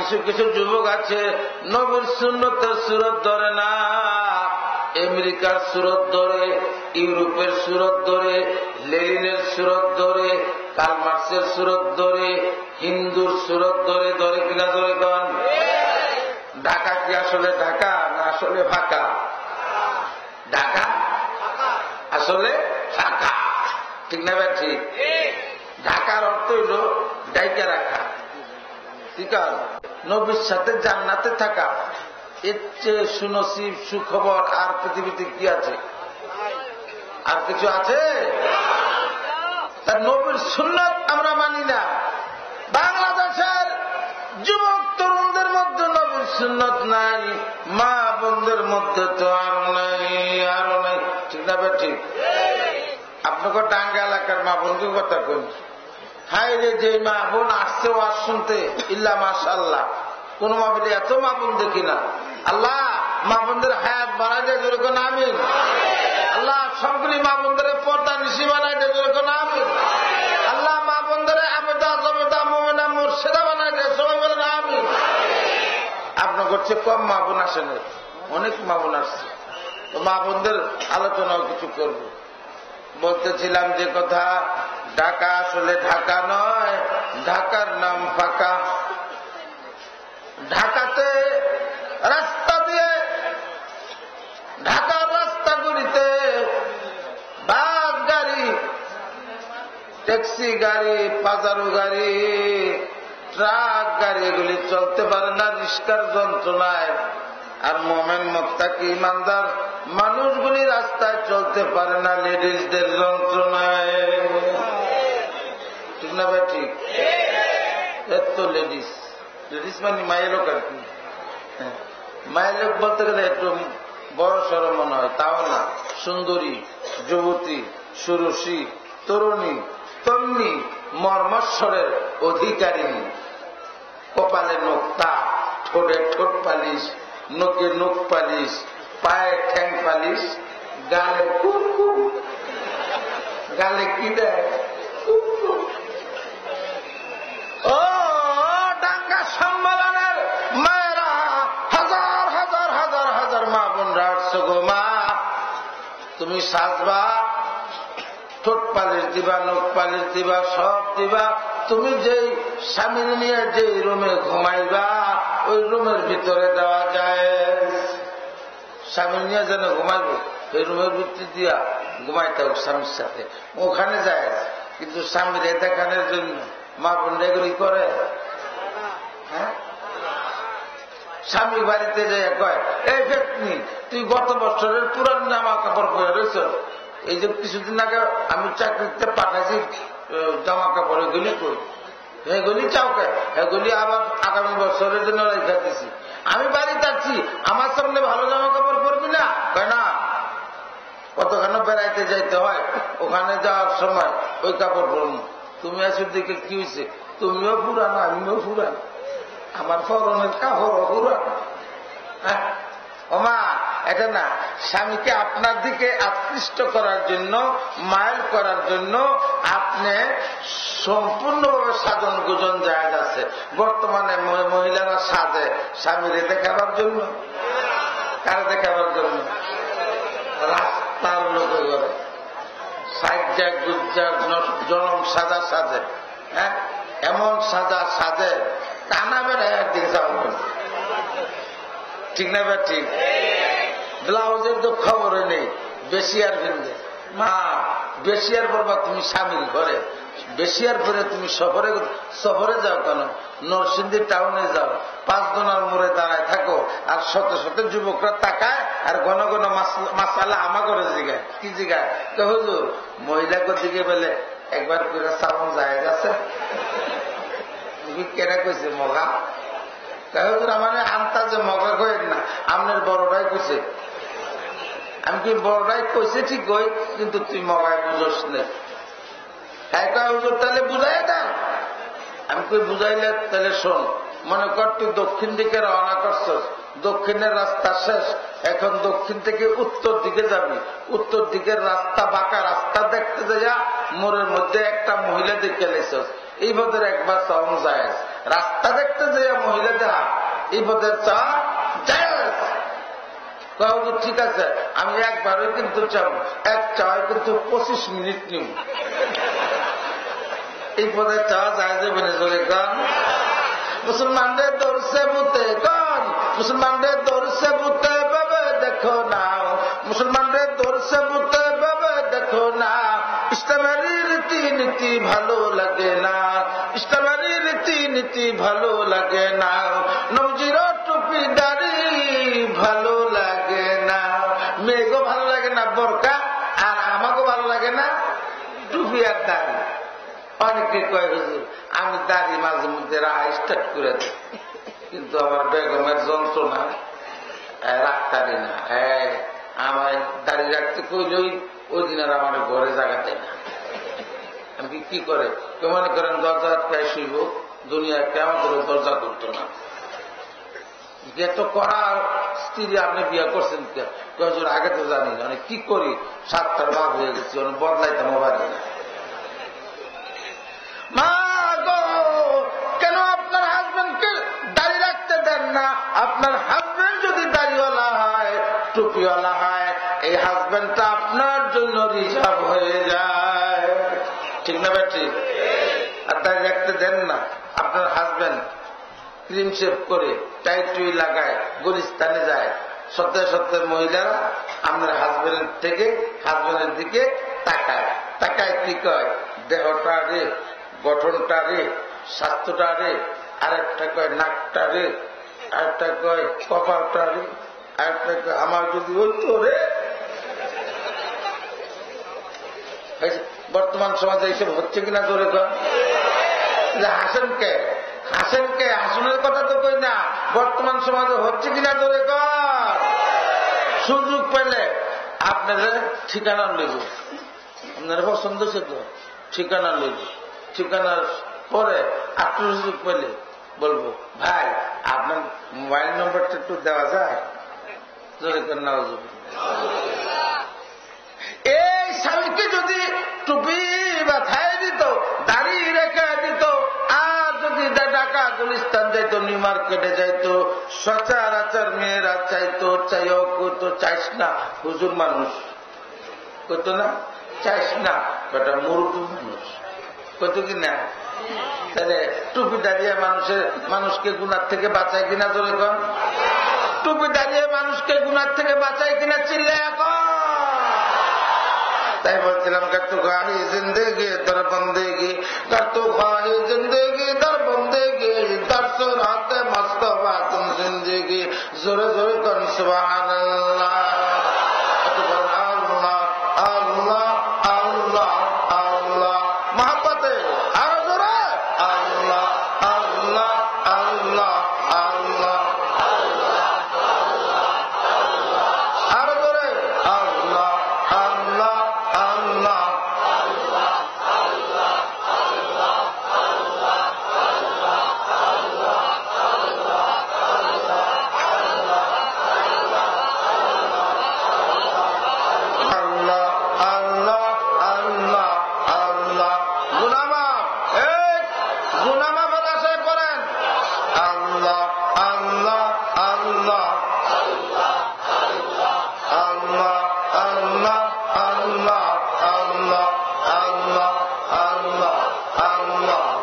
কিছু কিছু যুবক আছে নবীর সুন্নতের সুরত ধরে না, আমেরিকার সুরত ধরে, ইউরোপের সুরত ধরে, লেনিনের সুরত ধরে, কার্ল মার্ক্সের সুরত ধরে, হিন্দুর সুরত ধরে। ধরে কিনা ধরে কন? ঢাকা কি আসলে ঢাকা না আসলে ফাঁকা? ঢাকা আসলে ফাঁকা, ঠিক না ভাই? ঠিক। ঢাকার অর্থ হইল ডাইকা রাখা, ঠিক আছে? নবীর সাথে জান্নাতে থাকা, এর চেয়ে সুনসিব সুখবর আর পৃথিবীতে কি আছে? আর কিছু আছে? তার নবীর সুন্নাত আমরা মানি না। বাংলাদেশের যুবক তরুণদের মধ্যে নবীর সুন্নাত নাই, মা বোনদের মধ্যে তো আর নাই, আরো নাই, ঠিক না ভাই? ঠিক। আপনাকে টাঙ্গা এলাকার মা বোনকে কথা কই, হাই রে যে মা বোন আসছে ওয়াজ শুনতে, ইল্লা মাশাআল্লাহ, কোন মা বোন এত মা বোন দেখি না। আল্লাহ মা বোনদের হায়াত বাড়াই দেয়, যেরকম আমিন। আল্লাহ সবগুলি মা বোনদের পর্দা নিশি বানাই দেয়, যেরকম আমিন। আল্লাহ মা বোনদের আবেদা জবেদা মোমেনা মুর্শিদা বানাই দেয়, সবাই বলেন আমিন। আপনার করছে কম মা বোন আসেন, অনেক মা বোন আসছে। তো মা বোনদের আলোচনাও কিছু করব। বলতেছিলাম যে কথা, ঢাকা আসলে ঢাকা নয়, ঢাকার নাম ফাঁকা। ঢাকাতে রাস্তা দিয়ে, ঢাকার রাস্তাগুলিতে বাস গাড়ি, ট্যাক্সি গাড়ি, পাজারো গাড়ি, ট্রাক গাড়ি এগুলি চলতে পারে না রিস্কার যন্ত্রণায়। আর মোমেন মুত্তাকি ইমানদার মানুষগুলি রাস্তায় চলতে পারে না লেডিসদের যন্ত্রণায়, ঠিক না ভাই? ঠিক। এত লেডিস, লেডিস মানে মায়ের লোক আর কি। মায়ের লোক বলতে গেলে একটু বড় সড় মনে হয়, তাও না। সুন্দরী, যুবতী, সুরসী, তরুণী, তন্নি, মর্মস্বরের অধিকারিণী, কপালে নোক্তা, ঠোঁটে ঠোঁট পালিশ, নখে নখ পালিশ, পায়ে ঠ্যাং পালিশ, গালে কুমকুম, গালে কি দেয়? ও ডাঙ্গা সম্মেলনের মায়েরা, হাজার হাজার হাজার হাজার মা বোনরা আসছো গো মা, তুমি সাজবা, ঠোঁট পালিশ দিবা, নখ পালিশ দিবা, সব দিবা। তুমি যেই স্বামী নিয়ে যে রুমে ঘুমাইবা, ওই রুমের ভিতরে দেওয়া যায়। স্বামী নিয়ে যেন ঘুমাইব, ওই রুমের ভিতরে দিয়া ঘুমাইতে হোক স্বামীর সাথে, ওখানে যায়। কিন্তু স্বামীর দেখানোর জন্য মা বোন এগুলি করে। হ্যাঁ, স্বামী বাড়িতে যায় কয়, এই ফেকনি, তুই গত বছরের পুরান জামা কাপড় পরে রয়েছ, এই যে কিছুদিন আগে আমি চাকরিতে পাঠাইছি জামা কাপড়, এগুলি করি, এগুলি চাওকে, এগুলি আবার আগামী বছরের জন্য রেখে দিছি। আমি বাড়িতে আছি, আমার সামনে ভালো জামা কাপড় পরবি না? কয় না, কতখানে বেড়াইতে যাইতে হয়, ওখানে যাওয়ার সময় ওই কাপড় পরবো। তুমি আসুর দিকে কি হয়েছে, তুমিও পুরানো আমিও পুরানো, আমার পরনের কাপড়ও পুরানো। হ্যাঁ ওমা, এটা না, স্বামীকে আপনার দিকে আকৃষ্ট করার জন্য, মাইল করার জন্য আপনি সম্পূর্ণভাবে সাধন গুজন জায়েজ আছে। বর্তমানে মহিলারা সাজে স্বামীরে দেখাবার জন্য, কারে দেখাবার জন্য? রাস্তার লোকে করে সাজ্জা গুজ্জা জনম সাজা সাজে। হ্যাঁ, এমন সাজা সাজে কানা বেড়ে একদিকে যাওয়া, ঠিক না ভাই? ঠিক। ব্লাউজের তো খবরে নেই, বেশিয়ার কিনবে মা, বেশিয়ার পরবা তুমি স্বামীর ঘরে, বেশিয়ার পরে তুমি সফরে যাও কেন? নরসিংদী টাউনে যাও, 5 জনের মোড়ে দাঁড়ায় থাকো, আর শত শত যুবকরা তাকায়, আর ঘন ঘন মাসালা আমা করে জিগায়। কি জিগায়? তো হুজুর মহিলাকে দিকে বলে একবার করে সাবন যায় আছে, কেনা কইছে মগা? আমার আনতা যে মগা কয়েন না, আপনার বড়টাই কইছে। আমি কি বড়টাই কইছে ঠিক কই, কিন্তু তুই মগায় বুঝস নেই। হুজুর তাহলে বুঝাই দেন। আমি কই বুঝাইলে তাহলে শোন, মনে কর তুই দক্ষিণ দিকে রওনা করছ, দক্ষিণের রাস্তা শেষ, এখন দক্ষিণ থেকে উত্তর দিকে যাবি, উত্তর দিকের রাস্তা বাঁকা রাস্তা দেখতে যা মোড়ের মধ্যে একটা মহিলা দেখে লেছস, এই বছর একবার সাউন্ড যায়, রাস্তা দেখতে যে মহিলা দেয়া এই পথের চা জায়েজ। ঠিক আছে, আমি একবারই কিন্তু চাব, এক চায় কিন্তু 25 মিনিট নিব। এই পথের চা যায় যে বলে চলে গান মুসলমানদের দৌড়ছে বুতে গান, মুসলমানদের দৌড়ছে বুতে বাবা দেখো না, মুসলমানদের দৌড়ছে বুতে বাবা দেখো না, ইসলামের রীতি নীতি ভালো লাগে না, ইসলামের রীতি নীতি ভালো লাগে না, নবজির টুপি দাড়ি ভালো লাগে না, মেয়েগো ভালো লাগে না বোরকা, আর আমাকেও ভালো লাগে না টুপি আর দাড়ি। অনেকে কয় হুজুর আমি দাড়ি মাঝে মধ্যে স্টার্ট করে দিই, কিন্তু আমার বেগমের যন্ত্রণা রাখতারি না, আমার দাড়ি রাখতে কইলই ওই দিন আর আমার ঘরে জায়গা দেয় না। আমি কি করে কেউ মনে করেন দরজা প্রায় শুইব, দুনিয়ায় কেমন করে দরজা করতো না। এত করা স্ত্রী আপনি বিয়ে করছেন হুজুর আগে তো জানি না, কি করি 7টার ভাগ হয়ে গেছি, বদলাইতাম পারি না। মা গো কেন আপনার হাজবেন্ডকে দাড়ি রাখতে দেন না? আপনার হাজবেন্ড যদি দাড়িওয়ালা হয়, টুপিওয়ালা হয়, এই হাজবেন্ডটা আপনার জন্য রিজার্ভ হয়ে যায়, ঠিক না ব্যাটি? আর দাড়ি রাখতে দেন না। আপনার হাজবেন্ড ক্রিম শেভ করে টাইট টুই লাগায় গুলিস্তানে যায়, সপ্তাহে সপ্তাহে মহিলারা আপনার হাজবেন্ডের থেকে হাজবেন্ডের দিকে তাকায়, তাকায় কি কয় দেহটা রে, গঠনটা রে, স্বাস্থ্যটা রে, আরেকটা কয় নাকটা রে, আরেকটা কয় কপালটা রে, আরেকটা কয় আমার যদি হইতো রে। বর্তমান সমাজে এইসব হচ্ছে কিনা জোরে কয়? হাসেন কে? হাসেন কে? হাসনের কথা তো কই না, বর্তমান সমাজে হচ্ছে কিনা জোরে কয়? সুযোগ পেলে আপনাদের ঠিকানা লইব, আপনার পছন্দ সে তো ঠিকানা লইব, ঠিকানার পরে আপনার সুযোগ পেলে বলবো ভাই আপনার মোবাইল নম্বরটা একটু দেওয়া যায়, জোরে কর না। এই স্বামীকে যদি টুপি মাথায় দিত, দাড়ি রেখে দিত, আর যদি ঢাকা গুলিস্তান যাইত, নিউ মার্কেটে যাইত, সচরাচর মেয়েরা চাইতো, চাইও করতো, চাইস না হুজুর মানুষ কইতো না, চাইস না বেটা মুরুব্বি মানুষ কইতো কি না? তাহলে টুপি দাঁড়িয়ে মানুষকে গুনার থেকে বাঁচায় কিনা জোরে কন? টুপি দাঁড়িয়ে মানুষকে গুনার থেকে বাঁচায় কিনা চিল্লে এখন? তাই বলছিলাম কত খাহি জিন্দেগি তোর বন্দেগি, কত খাহি